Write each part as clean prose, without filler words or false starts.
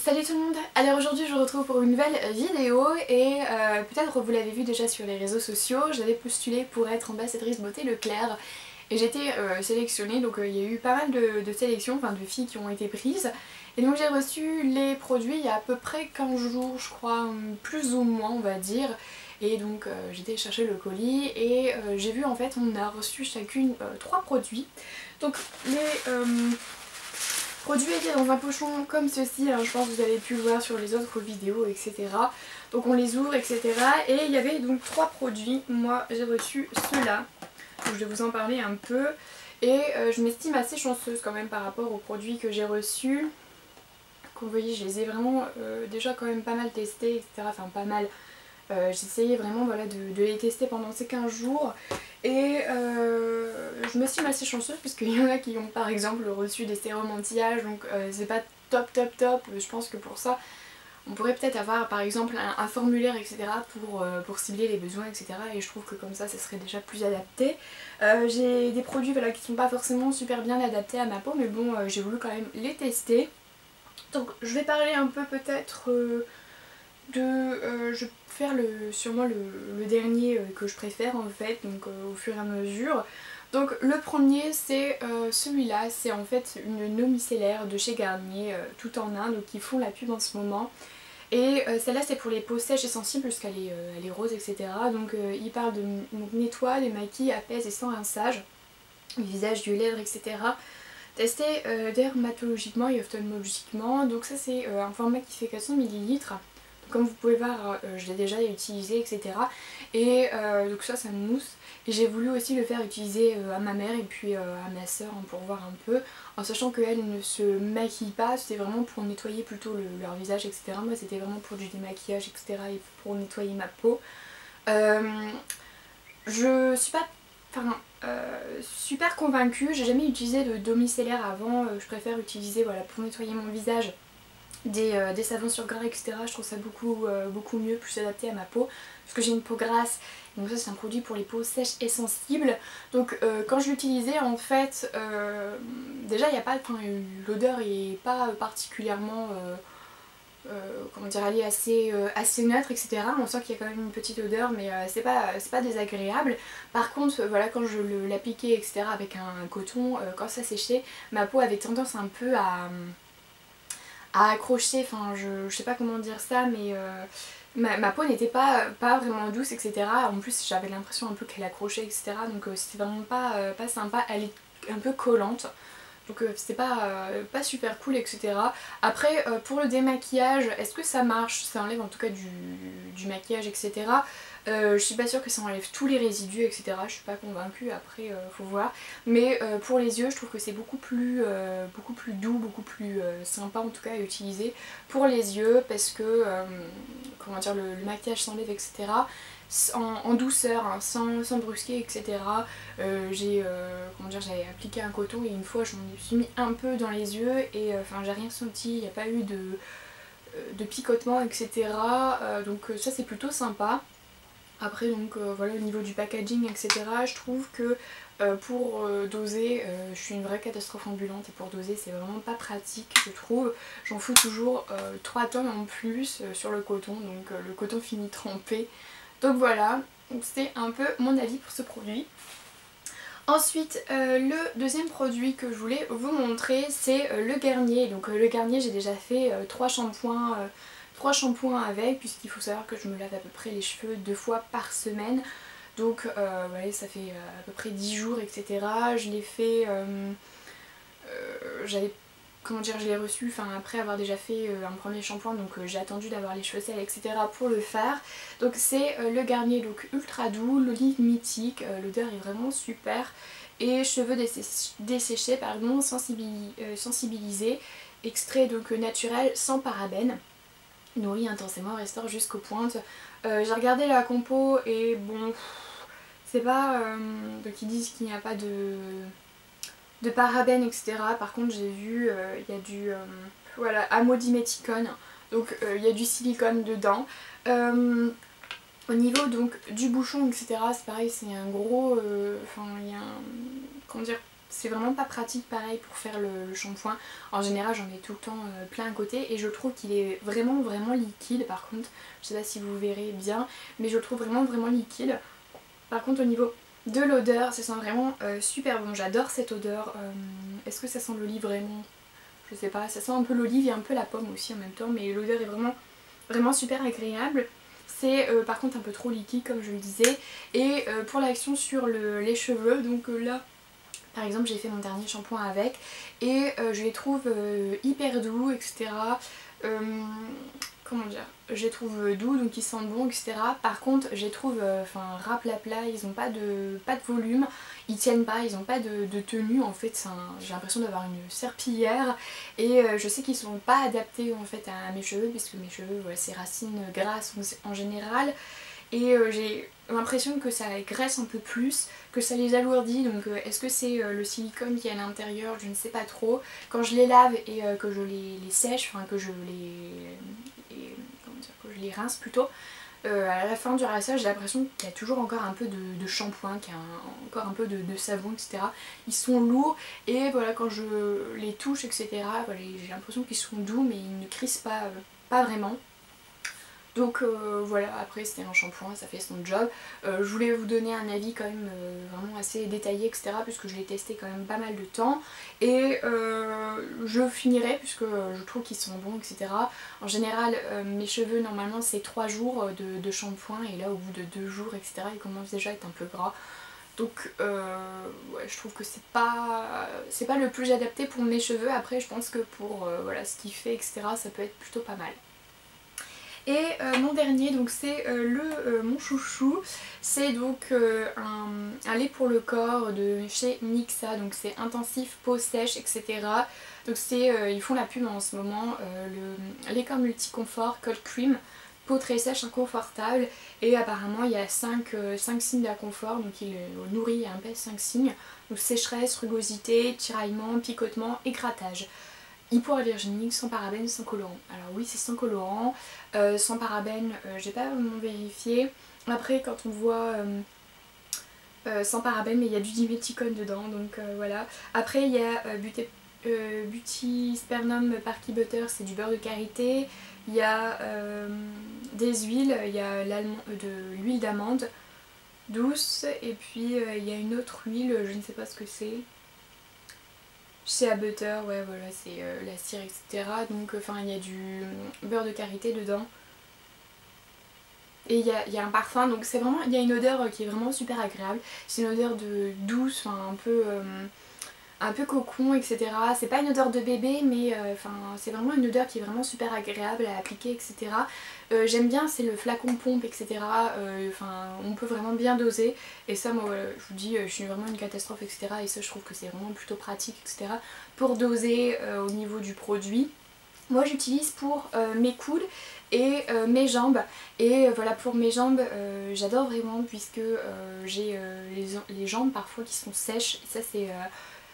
Salut tout le monde. Alors aujourd'hui je vous retrouve pour une nouvelle vidéo et peut-être vous l'avez vu déjà sur les réseaux sociaux, j'avais postulé pour être ambassadrice beauté Leclerc et j'ai été sélectionnée, donc il y a eu pas mal de sélections, enfin de filles qui ont été prises, et donc j'ai reçu les produits il y a à peu près 15 jours je crois, plus ou moins on va dire, et donc j'ai été chercher le colis et j'ai vu en fait on a reçu chacune 3 produits. Donc les produits étaient dans un pochon comme ceci, alors je pense que vous avez pu le voir sur les autres vidéos, etc. Donc on les ouvre, etc. Et il y avait donc 3 produits. Moi j'ai reçu ceux-là, donc je vais vous en parler un peu. Et je m'estime assez chanceuse quand même par rapport aux produits que j'ai reçus. Comme vous voyez, je les ai vraiment déjà quand même pas mal testés, etc. Enfin pas mal. J'ai essayé vraiment voilà, de les tester pendant ces 15 jours et je me suis assez chanceuse puisqu'il y en a qui ont par exemple reçu des sérums anti-âge, donc c'est pas top. Je pense que pour ça on pourrait peut-être avoir par exemple un formulaire, etc. pour cibler les besoins, etc. Et je trouve que comme ça serait déjà plus adapté. J'ai des produits voilà, qui sont pas forcément super bien adaptés à ma peau, mais bon j'ai voulu quand même les tester. Donc je vais parler un peu peut-être je vais faire sûrement le dernier que je préfère en fait, donc au fur et à mesure. Donc le premier c'est celui-là, c'est en fait une eau micellaire de chez Garnier, tout en un, donc ils font la pub en ce moment. Et celle-là c'est pour les peaux sèches et sensibles puisqu'elle elle est rose, etc. Donc il parle de donc, nettoie, démaquille, apaise et sans rinçage, le visage, yeux, lèvres, etc. Testé dermatologiquement et ophtalmologiquement, donc ça c'est un format qui fait 400 ml. Comme vous pouvez voir, je l'ai déjà utilisé, etc. Et donc ça mousse. Et j'ai voulu aussi le faire utiliser à ma mère et puis à ma soeur pour voir un peu. En sachant qu'elles ne se maquillent pas, c'était vraiment pour nettoyer plutôt leur visage, etc. Moi c'était vraiment pour du démaquillage, etc. et pour nettoyer ma peau. Je suis pas super convaincue, j'ai jamais utilisé de d'eau micellaire avant, je préfère utiliser voilà, pour nettoyer mon visage des savons sur gras, etc. Je trouve ça beaucoup mieux, plus adapté à ma peau parce que j'ai une peau grasse, donc ça c'est un produit pour les peaux sèches et sensibles. Donc quand je l'utilisais en fait, déjà il n'y a pas, l'odeur est pas particulièrement comment dire, elle est assez neutre, etc. On sent qu'il y a quand même une petite odeur, mais c'est pas désagréable. Par contre, voilà, quand je l'appliquais, etc. avec un coton, quand ça séchait, ma peau avait tendance un peu à accrocher, enfin je sais pas comment dire ça, mais ma peau n'était pas vraiment douce, etc. En plus j'avais l'impression un peu qu'elle accrochait, etc. Donc c'était vraiment pas sympa, elle est un peu collante. Donc c'était pas super cool, etc. Après pour le démaquillage, est-ce que ça marche? Ça enlève en tout cas du maquillage, etc. Je suis pas sûre que ça enlève tous les résidus, etc. Je suis pas convaincue, après faut voir. Mais pour les yeux je trouve que c'est beaucoup plus doux, beaucoup plus sympa en tout cas à utiliser pour les yeux, parce que comment dire, le maquillage s'enlève, etc. En douceur, hein, sans brusquer, etc. J'avais appliqué un coton et une fois je m'en suis mis un peu dans les yeux et j'ai rien senti, il n'y a pas eu de picotement, etc. Donc ça c'est plutôt sympa. Après donc voilà, au niveau du packaging, etc. je trouve que pour doser, je suis une vraie catastrophe ambulante et pour doser c'est vraiment pas pratique, je trouve. J'en fous toujours 3 tonnes en plus sur le coton, donc le coton finit trempé. Donc voilà, c'est un peu mon avis pour ce produit. Ensuite, le deuxième produit que je voulais vous montrer, c'est le Garnier. Donc le Garnier, j'ai déjà fait 3 shampoings avec, puisqu'il faut savoir que je me lave à peu près les cheveux 2 fois par semaine. Donc voilà, ça fait à peu près 10 jours, etc. Je l'ai fait, je l'ai reçu après avoir déjà fait un premier shampoing, donc j'ai attendu d'avoir les cheveux sels, etc. pour le faire. Donc c'est le Garnier donc ultra doux, l'olive mythique, l'odeur est vraiment super. Et cheveux desséchés, pardon, sensibilisés, extrait donc naturel, sans parabènes, nourrit intensément, restaure jusqu'aux pointes. J'ai regardé la compo et bon, c'est pas... donc ils disent qu'il n'y a pas de parabènes, etc. Par contre j'ai vu il y a du voilà, amodiméticone, donc il y a du silicone dedans. Au niveau donc du bouchon, etc. c'est pareil, c'est un gros, il y a un, comment dire, c'est vraiment pas pratique pareil pour faire le shampoing. En général j'en ai tout le temps plein à côté et je trouve qu'il est vraiment liquide par contre. Je sais pas si vous verrez bien mais je le trouve vraiment liquide. Par contre au niveau de l'odeur ça sent vraiment super bon, j'adore cette odeur. Est-ce que ça sent l'olive vraiment? Je sais pas, ça sent un peu l'olive et un peu la pomme aussi en même temps mais l'odeur est vraiment super agréable. C'est par contre un peu trop liquide comme je le disais. Et pour l'action sur les cheveux, donc là par exemple j'ai fait mon dernier shampoing avec et je les trouve hyper doux etc. Comment dire, je les trouve doux donc ils sentent bon etc. Par contre je les trouve raplapla, ils n'ont pas de volume, ils tiennent pas, ils n'ont pas de tenue en fait, j'ai l'impression d'avoir une serpillière et je sais qu'ils sont pas adaptés en fait à mes cheveux puisque mes cheveux voilà, c'est racines grasses en général. Et j'ai l'impression que ça graisse un peu plus, que ça les alourdit, donc est-ce que c'est le silicone qui est à l'intérieur, je ne sais pas trop. Quand je les lave et que je les sèche, enfin que je que je les rince plutôt, à la fin du rinçage j'ai l'impression qu'il y a toujours encore un peu de shampoing, qu'il y a encore un peu de savon etc. Ils sont lourds et voilà quand je les touche etc. Voilà, j'ai l'impression qu'ils sont doux mais ils ne crissent pas vraiment. Donc voilà, après c'était un shampoing, ça fait son job. Je voulais vous donner un avis quand même vraiment assez détaillé etc. puisque je l'ai testé quand même pas mal de temps. Et je finirai puisque je trouve qu'ils sont bons etc. En général mes cheveux normalement c'est 3 jours de shampoing et là au bout de 2 jours etc. ils commencent déjà à être un peu gras. Donc ouais, je trouve que c'est pas le plus adapté pour mes cheveux. Après je pense que pour voilà, ce qu'il fait etc. ça peut être plutôt pas mal. Et mon dernier donc c'est mon chouchou, c'est donc un lait pour le corps de chez Nixa, donc c'est intensif, peau sèche etc. Donc c'est ils font la pub en ce moment, le lait corps multiconfort cold cream, peau très sèche, inconfortable et apparemment il y a 5 signes d'inconfort, donc il nourrit un peu 5 signes, donc sécheresse, rugosité, tiraillement, picotement et grattage. Hypoallergénique, sans parabènes, sans colorant. Alors oui c'est sans colorant, sans parabènes j'ai pas vraiment vérifié. Après quand on voit sans parabènes mais il y a du diméthicone dedans donc voilà. Après il y a Butyspernum Parky Butter, c'est du beurre de karité. Il y a des huiles, il y a de l'huile d'amande douce et puis il y a une autre huile, je ne sais pas ce que c'est. Shea Butter, ouais voilà c'est la cire etc. Donc enfin il y a du beurre de karité dedans. Et il y a un parfum donc c'est vraiment, il y a une odeur qui est vraiment super agréable. C'est une odeur de douce, un peu cocon etc. C'est pas une odeur de bébé mais c'est vraiment une odeur qui est vraiment super agréable à appliquer etc. J'aime bien, c'est le flacon pompe etc. On peut vraiment bien doser et ça moi je vous dis je suis vraiment une catastrophe etc. Et ça je trouve que c'est vraiment plutôt pratique etc. pour doser au niveau du produit. Moi j'utilise pour mes coudes et mes jambes et voilà pour mes jambes j'adore vraiment puisque j'ai les jambes parfois qui sont sèches et ça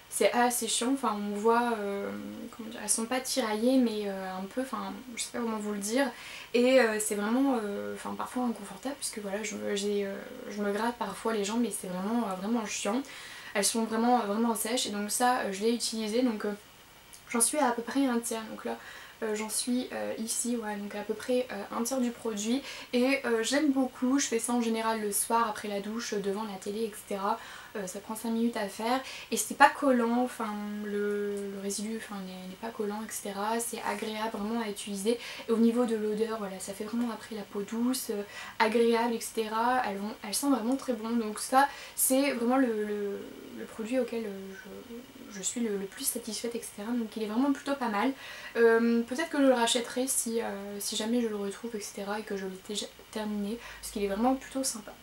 c'est assez chiant, enfin on voit, comment dire, elles sont pas tiraillées mais un peu, je sais pas comment vous le dire et c'est vraiment parfois inconfortable puisque voilà je me gratte parfois les jambes mais c'est vraiment chiant, elles sont vraiment sèches et donc ça je l'ai utilisé donc j'en suis à peu près un tiers donc là j'en suis ici, ouais, donc à peu près un tiers du produit et j'aime beaucoup, je fais ça en général le soir après la douche devant la télé etc. Ça prend 5 minutes à faire et c'est pas collant, le résidu n'est pas collant etc. C'est agréable vraiment à utiliser et au niveau de l'odeur voilà ça fait vraiment après la peau douce, agréable etc. Elles sentent vraiment très bon donc ça c'est vraiment le produit auquel je suis le plus satisfaite etc. Donc il est vraiment plutôt pas mal. Peut-être que je le rachèterai si jamais je le retrouve etc. et que je l'ai déjà terminé parce qu'il est vraiment plutôt sympa.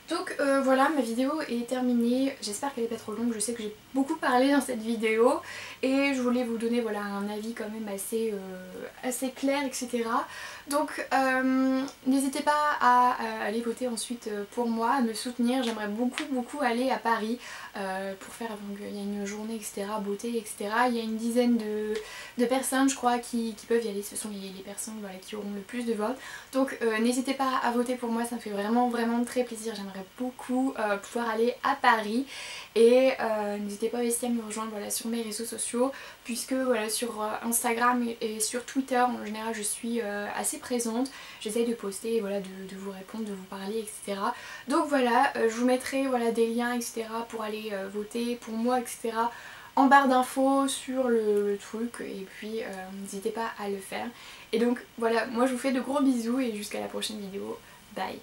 Donc voilà, ma vidéo est terminée, j'espère qu'elle n'est pas trop longue, je sais que j'ai beaucoup parlé dans cette vidéo et je voulais vous donner voilà, un avis quand même assez clair etc. Donc n'hésitez n'hésitez pas à aller voter ensuite pour moi, à me soutenir. J'aimerais beaucoup aller à Paris pour faire, donc il y a une journée etc, beauté etc. Il y a une dizaine de personnes je crois qui peuvent y aller, ce sont les personnes voilà, qui auront le plus de votes. Donc n'hésitez pas à voter pour moi, ça me fait vraiment très plaisir. J'aimerais beaucoup pouvoir aller à Paris et n'hésitez pas aussi à me rejoindre voilà, sur mes réseaux sociaux, puisque voilà, sur Instagram et sur Twitter en général je suis assez présente. J'essaye de poster, voilà, de vous répondre, de vous parler etc. Donc voilà, je vous mettrai voilà, des liens etc pour aller voter pour moi etc en barre d'infos sur le truc, et puis n'hésitez pas à le faire. Et donc voilà, moi je vous fais de gros bisous et jusqu'à la prochaine vidéo, bye.